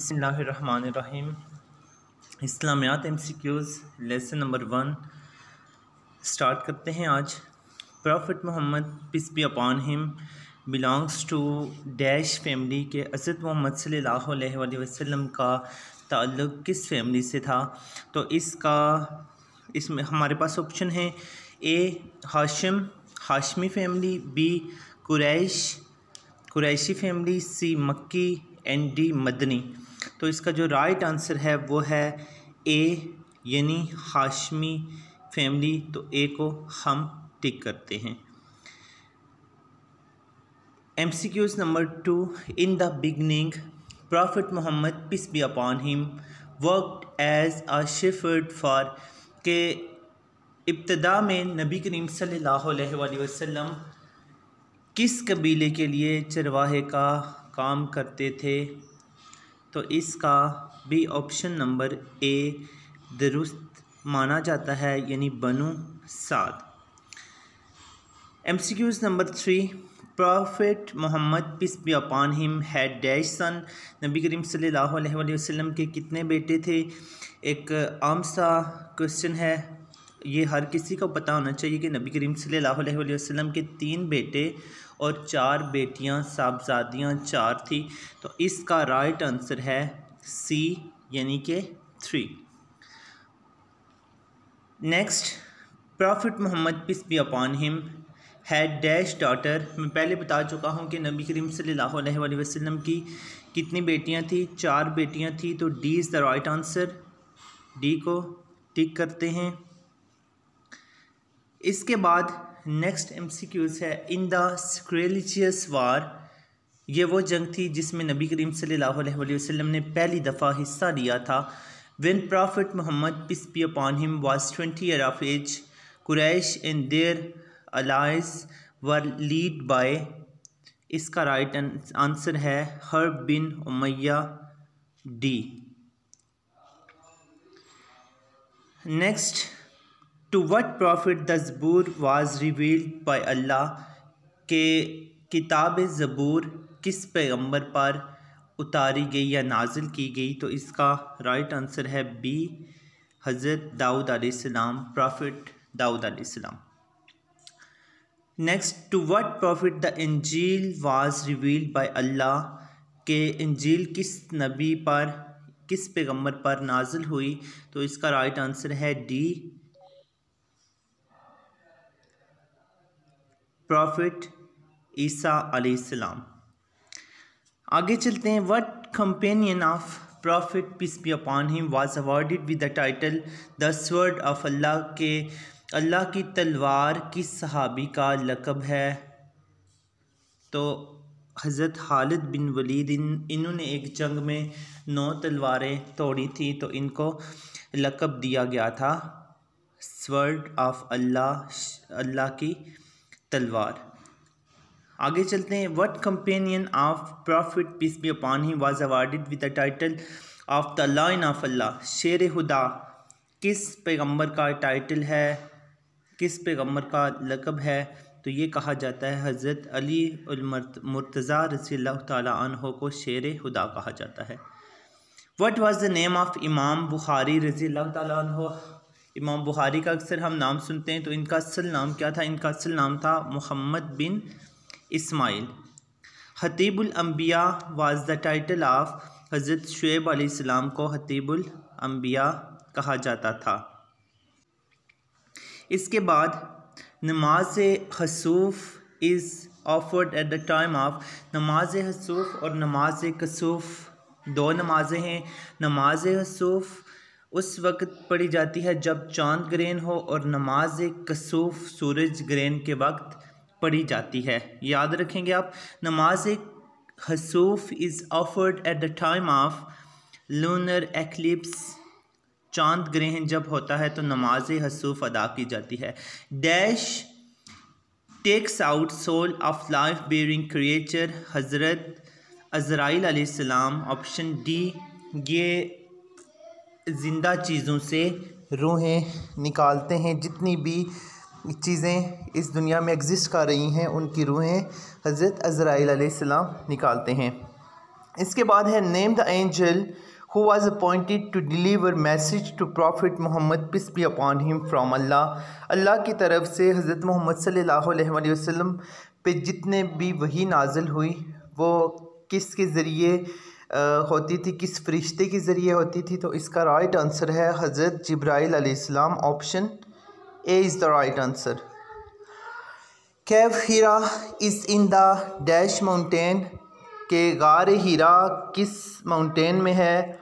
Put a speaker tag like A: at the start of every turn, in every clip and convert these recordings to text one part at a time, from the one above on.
A: बिस्मिल्लाहिर्रहमानिर्रहीम। इस्लामियात MCQs lesson number 1 start करते हैं। आज prophet Mohammad peace be upon him belongs to dash family के हज़रत मोहम्मद सल्लल्लाहु अलैहि वसल्लम का ताल्लुक़ किस फैमिली से था। तो इसमें हमारे पास ऑप्शन है A Hashim Hashmi family, B Qureshi family, C Makki and D Madani. तो इसका जो राइट आंसर है वो है ए यानी हाशमी फैमिली। तो ए को हम टिक करते हैं। MCQs number 2 in the beginning prophet Mohammad peace be upon him worked as a shepherd for के इब्तदा में नबी करीम सल्लल्लाहु अलैहि वसल्लम किस कबीले के लिए चरवाहे का काम करते थे। तो इसका भी ऑप्शन नंबर ए दुरुस्त माना जाता है यानी Banu Saad. MCQs number 3 prophet Mohammad peace be upon him had dash son. नबी करीम सल्लल्लाहु अलैहि वसल्लम के कितने बेटे थे। एक आम सा क्वेश्चन है, ये हर किसी को पता होना चाहिए कि नबी करीम सल्लल्लाहु अलैहि वसल्लम के 3 बेटे और 4 बेटियां साहबजादियां 4 थी। तो इसका राइट आंसर है सी यानी कि 3। Next prophet Mohammad peace be upon him had dash daughter. मैं पहले बता चुका हूँ कि नबी करीम सल्लल्लाहु अलैहि वसल्लम की कितनी बेटियां थी, 4 बेटियां थी। तो D is the right answer, D को टिक करते हैं। इसके बाद नेक्स्ट MCQs है इन द स्क्रेलिचियस वार। ये वो जंग थी जिसमें नबी करीम सल्लल्लाहु अलैहि वसल्लम ने पहली दफ़ा हिस्सा लिया था। When prophet Mohammad peace be upon him was 20 year of age Quraysh and their allies were led by. इसका राइट आंसर है Harb bin Umayya, D. Next to what prophet the Zabur was revealed by Allah. के किताब ज़बूर किस पैगंबर पर उतारी गई या नाजिल की गई। तो इसका राइट आंसर है बी हज़रत दाऊद अलैहिस्सलाम, प्रॉफिट दाऊद अलैहिस्सलाम। Next to what prophet the Injeel was revealed by Allah. के इंजील किस नबी पर किस पैगंबर पर नाजिल हुई। तो इसका राइट आंसर है डी प्रॉफिट ईसा अलैहिस्सलाम। आगे चलते हैं। What companion of prophet peace be upon him was awarded with the title the sword of Allah. के अल्लाह की तलवार किस सहाबी का लक़ब है। तो हज़रत खालिद बिन वलीद इन्होंने एक जंग में 9 तलवारें तोड़ी थी। तो इनको लक़ब दिया गया था स्वर्ड ऑफ अल्लाह, अल्लाह की तलवार। आगे चलते हैं। What companion of prophet peace be upon him was awarded with the title of the lion of Allah. शेर खुदा किस पैगंबर का टाइटल है, किस पैगंबर का लक़ब है। तो ये कहा जाता है हज़रत अली मुर्तज़ा रज़ियल्लाहु ताला अन्हो को शेर खुदा कहा जाता है। What was the name of इमाम बुखारी रज़ियल्लाहु ताला अन्हो। इमाम बुखारी का अक्सर हम नाम सुनते हैं, तो इनका असल नाम क्या था। इनका असल नाम था मोहम्मद बिन इस्माइल। हतीबुल अंबिया वाज द टाइटल ऑफ। हज़रत शुएब अलैहिस्सलाम को हतीबुल अंबिया कहा जाता था। इसके बाद नमाज खसूफ is offered at the time of. नमाज खसूफ और नमाज कसूफ 2 नमाजें हैं। नमाज खसूफ उस वक्त पढ़ी जाती है जब चाँद ग्रहण हो, और नमाज कसूफ सूरज ग्रहण के वक्त पढ़ी जाती है। याद रखेंगे आप। नमाज खसूफ is offered at the time of lunar eclipse. चाँद ग्रहण जब होता है तो नमाज खसूफ अदा की जाती है। Dash takes out soul of life bearing creature. हज़रत अज़राइल अलैहिस्सलाम, ऑप्शन डी। ये ज़िंदा चीज़ों से रूहें निकालते हैं। जितनी भी चीज़ें इस दुनिया में एग्जिस्ट कर रही हैं उनकी रूहें हज़रत अज़राइल अलैहिस्सलाम निकालते हैं। इसके बाद है name the angel who was appointed to deliver message to Prophet Muhammad peace be upon him from Allah। अल्लाह की तरफ से हज़रत मोहम्मद सल्लल्लाहु अलैहि वसल्लम पे जितने भी वही नाजिल हुई वो किसके ज़रिए होती थी, किस फरिश्ते के ज़रिए होती थी? तो इसका राइट आंसर है हज़रत जिब्राइल अलैहिस्सलाम। Option A is the right answer. Cave Hira is in the dash mountain के गार हीरा किस माउंटेन में है?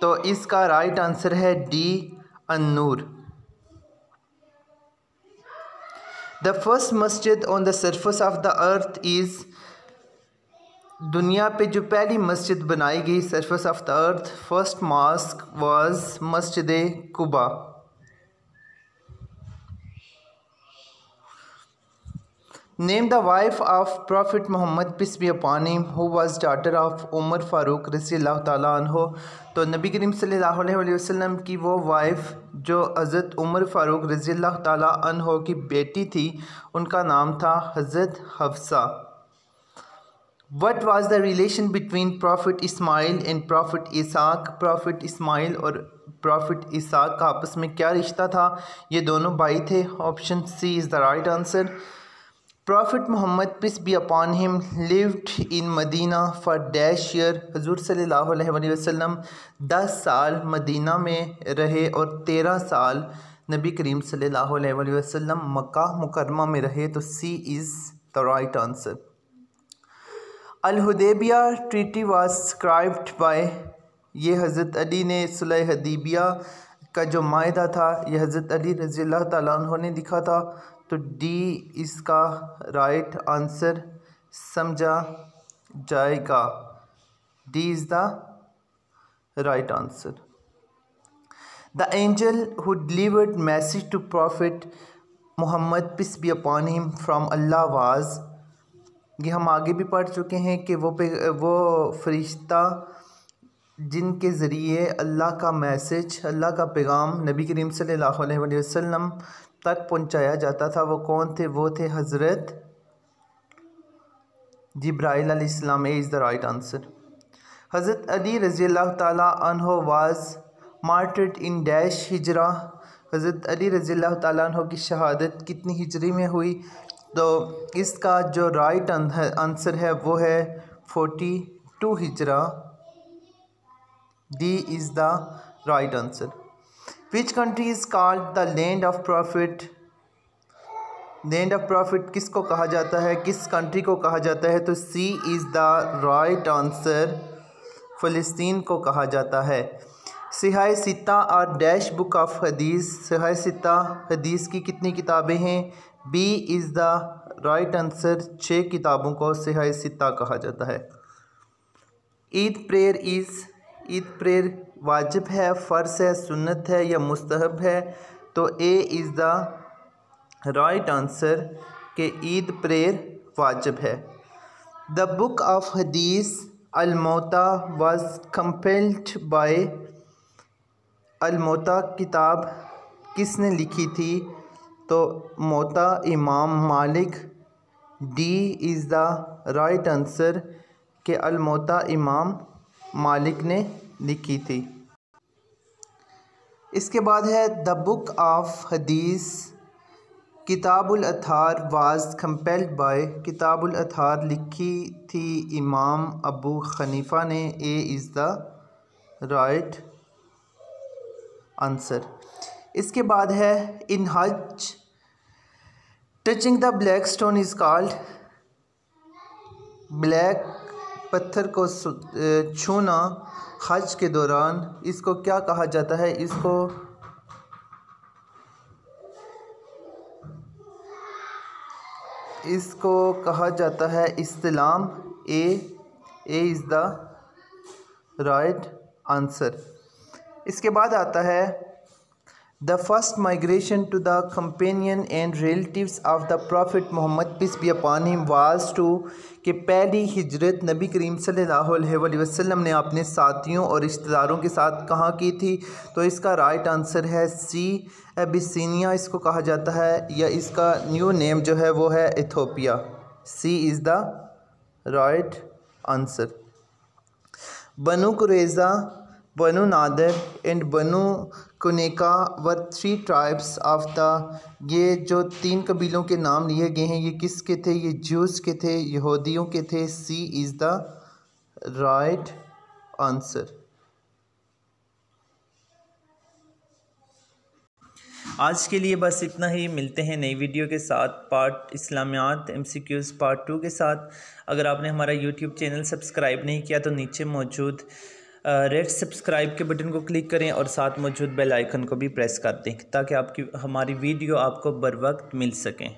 A: तो इसका राइट आंसर है डी अन-नूर। द फर्स्ट मस्जिद on the surface of the earth is, दुनिया पे जो पहली मस्जिद बनाई गई surface of the earth, first mosque was मस्जिद Quba. Name the wife of prophet Mohammad peace be upon him who was daughter of Umar Farooq रज़ियल्लाहु ताला अन्हु। तो नबी करीम सल्लल्लाहु अलैहि वसल्लम की वो वाइफ जो हज़रत उमर फ़ारूक रज़ियल्लाहु ताला अन्हु की बेटी थी, उनका नाम था हज़रत Hafsa. What was the relation between Prophet Ismail and Prophet Isaac? Prophet Ismail और Prophet Isaac का आपस में क्या रिश्ता था? ये दोनों भाई थे। Option C is the right answer. Prophet Muhammad peace be upon him lived in Medina for dash year। हजूर सल्लल्लाहु अलैहि वसल्लम 10 साल मदीना में रहे और 13 साल नबी करीम सल्लल्लाहु अलैहि वसल्लम मक्का मुकरमा में रहे। तो C is the right answer. Al Hudaybiyah treaty was scribed by, ये हज़रत अली ने सुलह हदीबिया का जो मायदा था ये हज़रत अली रज़ियल्लाहु ताला अन्हु ने लिखा था। तो डी इसका राइट आंसर समझा जाएगा। D is the right answer. The angel who delivered message to prophet Mohammad peace be upon him from Allah was, ये हम आगे भी पढ़ चुके हैं कि वो फरिश्ता जिनके ज़रिए अल्लाह का मैसेज, अल्लाह का पैगाम नबी करीम सल्लल्लाहु अलैहि वसल्लम तक पहुंचाया जाता था, वो कौन थे? वो थे हज़रत जिब्राइल अलैहिस्सलाम। Is the right answer. हज़रत अली रज़ियल्लाहु ताला अन्हु वाज मार्टर्ड इन डैश हिजरा। हज़रत अली रज़ियल्लाहु ताला अन्हु की शहादत कितनी हिजरी में हुई? तो इसका जो राइट आंसर है वो है 42 हिजरा। D is the right answer. Which country is called the land of prophet? Land of prophet किसको कहा जाता है, किस कंट्री को कहा जाता है? तो C is the right answer. फ़लस्तीन को कहा जाता है। सिहाह सित्ता और डैश बुक ऑफ हदीस, सिहाह सित्ता हदीस की कितनी किताबें हैं? B is the right answer. 6 किताबों को सिहाह सित्ता कहा जाता है। ईद प्रेयर वाजिब है, फ़र्ज़ है, सुन्नत है या मुस्तहब है? तो ए इज़ द राइट आंसर कि ईद प्रेयर वाजिब है। द बुक ऑफ हदीस अल-मोता वाज कंपाइल्ड बाय, अल-मोता किताब किसने लिखी थी? तो मोता इमाम मालिक। D is the right answer कि अल-मोता इमाम मालिक ने लिखी थी। इसके बाद है द बुक ऑफ हदीस किताबुल अथार वाज कंपाइल्ड बाय, किताबुल अथार लिखी थी इमाम अबू हनीफ़ा ने। ए इज़ द राइट आंसर। इसके बाद है इन हज touching the black stone is called, black पत्थर को छूना हज के दौरान इसको क्या कहा जाता है? इसको कहा जाता है इस्तिलाम। A is the right answer. इसके बाद आता है the first migration to the companion and relatives of the prophet Mohammad peace be upon him was to, कि पहली हिजरत नबी करीम सल्लल्लाहु अलैहि वसल्लम ने अपने साथियों और रिश्तेदारों के साथ कहाँ की थी? तो इसका राइट आंसर है सी एबिसिनिया इसको कहा जाता है, या इसका न्यू नेम जो है वो है Ethiopia. C is the right answer. Banu Qurayza, Banu Nadir and Banu Kuneqa were three tribes of the ये जो तीन कबीलों के नाम लिए गए हैं ये किसके थे? ये ज्यूस के थे, यहूदियों के थे। सी इज़ द राइट आंसर। आज के लिए बस इतना ही। मिलते हैं नई वीडियो के साथ, पार्ट इस्लामियात MCQs पार्ट 2 के साथ। अगर आपने हमारा YouTube चैनल सब्सक्राइब नहीं किया तो नीचे मौजूद रेड सब्सक्राइब के बटन को क्लिक करें और साथ मौजूद बेल आइकन को भी प्रेस कर दें ताकि आपकी हमारी वीडियो आपको बर वक्त मिल सकें।